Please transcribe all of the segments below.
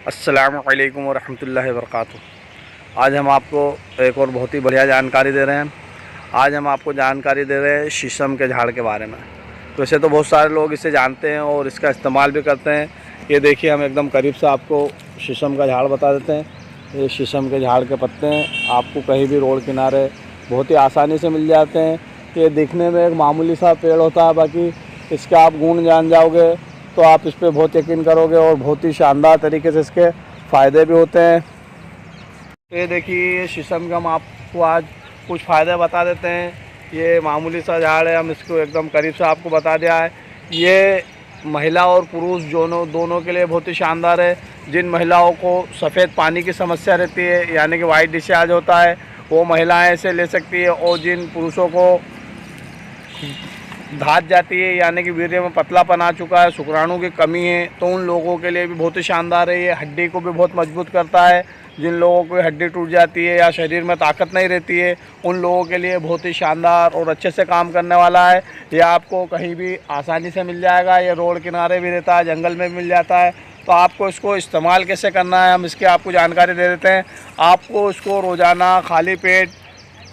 अस्सलामु अलैकुम वरहमतुल्लाहि वबरकातुहू। आज हम आपको एक और बहुत ही बढ़िया जानकारी दे रहे हैं। आज हम आपको जानकारी दे रहे हैं शीशम के झाड़ के बारे में। वैसे तो बहुत सारे लोग इसे जानते हैं और इसका इस्तेमाल भी करते हैं। ये देखिए, हम एकदम करीब से आपको शीशम का झाड़ बता देते हैं। ये शीशम के झाड़ के पत्ते हैं, आपको कहीं भी रोड किनारे बहुत ही आसानी से मिल जाते हैं। ये दिखने में एक मामूली सा पेड़ होता है, बाकी इसके आप गुण जान जाओगे तो आप इस पर बहुत यकीन करोगे और बहुत ही शानदार तरीके से इसके फ़ायदे भी होते हैं। तो ये देखिए, ये शीशम का हम आपको आज कुछ फ़ायदे बता देते हैं। ये मामूली सा झाड़ है, हम इसको एकदम करीब से आपको बता दिया है। ये महिला और पुरुष दोनों के लिए बहुत ही शानदार है। जिन महिलाओं को सफ़ेद पानी की समस्या रहती है, यानी कि वाइट डिस्चार्ज होता है, वो महिलाएं इसे ले सकती है। और जिन पुरुषों को धात जाती है, यानी कि वीर्य में पतलापन आ चुका है, शुक्राणु की कमी है, तो उन लोगों के लिए भी बहुत ही शानदार है। ये हड्डी को भी बहुत मजबूत करता है। जिन लोगों को हड्डी टूट जाती है या शरीर में ताकत नहीं रहती है, उन लोगों के लिए बहुत ही शानदार और अच्छे से काम करने वाला है। ये आपको कहीं भी आसानी से मिल जाएगा। ये रोड किनारे भी रहता है, जंगल में भी मिल जाता है। तो आपको इसको इस्तेमाल कैसे करना है, हम इसकी आपको जानकारी दे देते हैं। आपको इसको रोज़ाना खाली पेट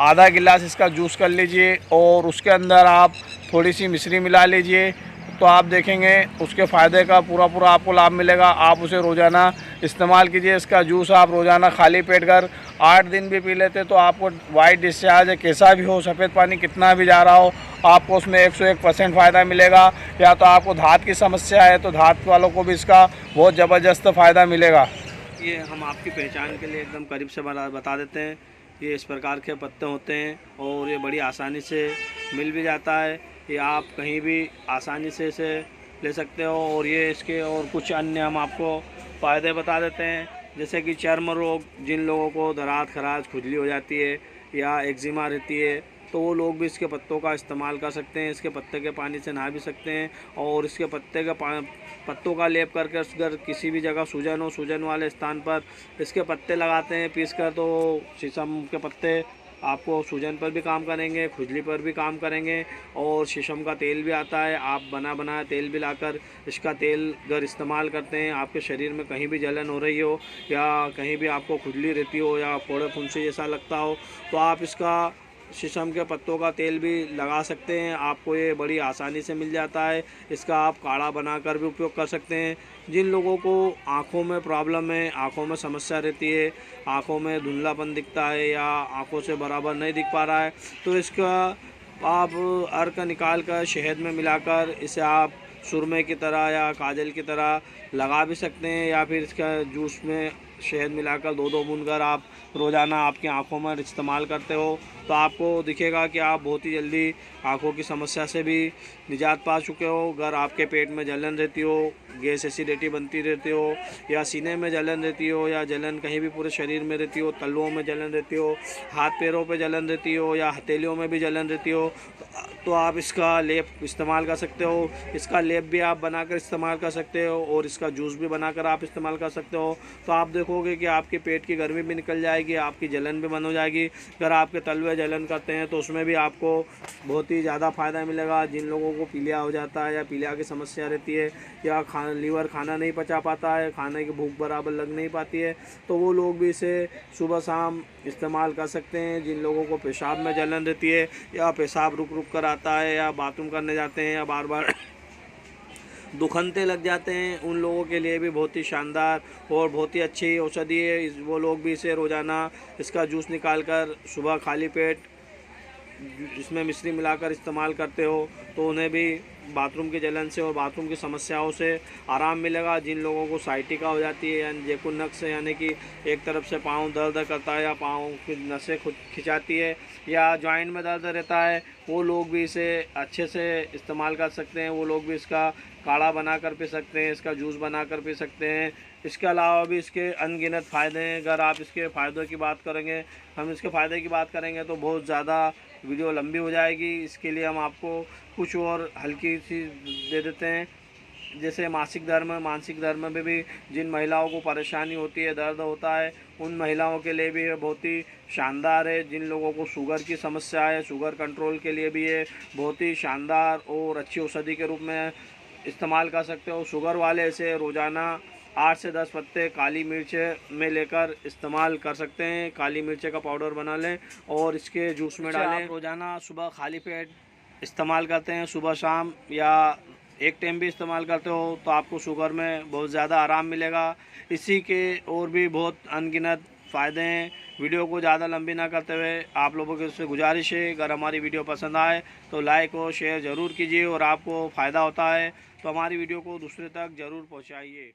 आधा गिलास इसका जूस कर लीजिए और उसके अंदर आप थोड़ी सी मिश्री मिला लीजिए, तो आप देखेंगे उसके फ़ायदे का पूरा आपको लाभ मिलेगा। आप उसे रोज़ाना इस्तेमाल कीजिए। इसका जूस आप रोज़ाना खाली पेट कर 8 दिन भी पी लेते तो आपको वाइट डिस्चार्ज है, कैसा भी हो, सफ़ेद पानी कितना भी जा रहा हो, आपको उसमें 101% फ़ायदा मिलेगा। या तो आपको धात की समस्या है तो धात वालों को भी इसका बहुत ज़बरदस्त फ़ायदा मिलेगा। ये हम आपकी पहचान के लिए एकदम करीब से बता देते हैं। ये इस प्रकार के पत्ते होते हैं और ये बड़ी आसानी से मिल भी जाता है। ये आप कहीं भी आसानी से इसे ले सकते हो। और ये इसके और कुछ अन्य हम आपको फ़ायदे बता देते हैं, जैसे कि चर्म रोग, जिन लोगों को दरार खराश खुजली हो जाती है या एक्जिमा रहती है, तो वो लोग भी इसके पत्तों का इस्तेमाल कर सकते हैं। इसके पत्ते के पानी से नहा भी सकते हैं और इसके पत्तों का लेप करके अगर किसी भी जगह सूजन हो, सूजन वाले स्थान पर इसके पत्ते लगाते हैं पीस कर, तो शीशम के पत्ते आपको सूजन पर भी काम करेंगे, खुजली पर भी काम करेंगे। और शीशम का तेल भी आता है, आप बना बनाया तेल भी लाकर इसका तेल अगर इस्तेमाल करते हैं, आपके शरीर में कहीं भी जलन हो रही हो या कहीं भी आपको खुजली रहती हो या फोड़े फुंसी जैसा लगता हो, तो आप इसका शीशम के पत्तों का तेल भी लगा सकते हैं। आपको ये बड़ी आसानी से मिल जाता है। इसका आप काढ़ा बनाकर भी उपयोग कर सकते हैं। जिन लोगों को आँखों में प्रॉब्लम है, आँखों में समस्या रहती है, आँखों में धुंधलापन दिखता है या आँखों से बराबर नहीं दिख पा रहा है, तो इसका आप अर्क निकाल कर शहद में मिलाकर इसे आप सुरमे की तरह या काजल की तरह लगा भी सकते हैं। या फिर इसका जूस में शहद मिलाकर 2-2 बूंद कर आप रोज़ाना आपकी आँखों में इस्तेमाल करते हो, तो आपको दिखेगा कि आप बहुत ही जल्दी आँखों की समस्या से भी निजात पा चुके हो। अगर आपके पेट में जलन रहती हो, गैस एसिडिटी बनती रहती हो, या सीने में जलन रहती हो, या जलन कहीं भी पूरे शरीर में रहती हो, तलुओं में जलन रहती हो, हाथ पैरों पे जलन रहती हो या हथेलियों में भी जलन रहती हो, तो आप इसका लेप इस्तेमाल कर सकते हो। इसका लेप भी आप बनाकर इस्तेमाल कर सकते हो और इसका जूस भी बनाकर आप इस्तेमाल कर सकते हो। तो आप देखोगे कि आपके पेट की गर्मी भी निकल जाएगी, आपकी जलन भी बंद हो जाएगी। अगर आपके तलवे जलन करते हैं तो उसमें भी आपको बहुत ही ज़्यादा फ़ायदा मिलेगा। जिन लोगों को पीलिया हो जाता है या पीलिया की समस्या रहती है या लीवर खाना नहीं पचा पाता है, खाने की भूख बराबर लग नहीं पाती है, तो वो लोग भी इसे सुबह शाम इस्तेमाल कर सकते हैं। जिन लोगों को पेशाब में जलन रहती है या पेशाब रुक रुक कर आता है या बाथरूम करने जाते हैं या बार बार दुखनते लग जाते हैं, उन लोगों के लिए भी बहुत ही शानदार और बहुत ही अच्छी औषधि है। वो लोग भी इसे रोज़ाना इसका जूस निकाल कर सुबह खाली पेट इसमें मिश्री मिलाकर इस्तेमाल करते हो, तो उन्हें भी बाथरूम की जलन से और बाथरूम की समस्याओं से आराम मिलेगा। जिन लोगों को साइटिका हो जाती है यानी जेकुनक्स, यानी कि एक तरफ से पाँव दर्द करता है या पाँव की नसें खिंचाती है या जॉइंट में दर्द रहता है, वो लोग भी इसे अच्छे से इस्तेमाल कर सकते हैं। वो लोग भी इसका काढ़ा बना कर पी सकते हैं, इसका जूस बना कर पी सकते हैं। इसके अलावा भी इसके अनगिनत फ़ायदे हैं। अगर आप इसके फ़ायदों की बात करेंगे, हम इसके फ़ायदे की बात करेंगे तो बहुत ज़्यादा वीडियो लंबी हो जाएगी। इसके लिए हम आपको कुछ और हल्की सी दे देते हैं, जैसे मासिक धर्म, मानसिक धर्म में भी जिन महिलाओं को परेशानी होती है, दर्द होता है, उन महिलाओं के लिए भी ये बहुत ही शानदार है। जिन लोगों को शुगर की समस्या है, शुगर कंट्रोल के लिए भी ये बहुत ही शानदार और अच्छी औषधि के रूप में इस्तेमाल कर सकते हो। शुगर वाले इसे रोज़ाना 8 से 10 पत्ते काली मिर्च में लेकर इस्तेमाल कर सकते हैं। काली मिर्च का पाउडर बना लें और इसके जूस में डालें। रोज़ाना सुबह खाली पेट इस्तेमाल करते हैं, सुबह शाम या एक टाइम भी इस्तेमाल करते हो तो आपको शुगर में बहुत ज़्यादा आराम मिलेगा। इसी के और भी बहुत अनगिनत फ़ायदे हैं। वीडियो को ज़्यादा लंबी ना करते हुए आप लोगों के से गुजारिश है, अगर हमारी वीडियो पसंद आए तो लाइक और शेयर ज़रूर कीजिए और आपको फ़ायदा होता है तो हमारी वीडियो को दूसरे तक ज़रूर पहुँचाइए।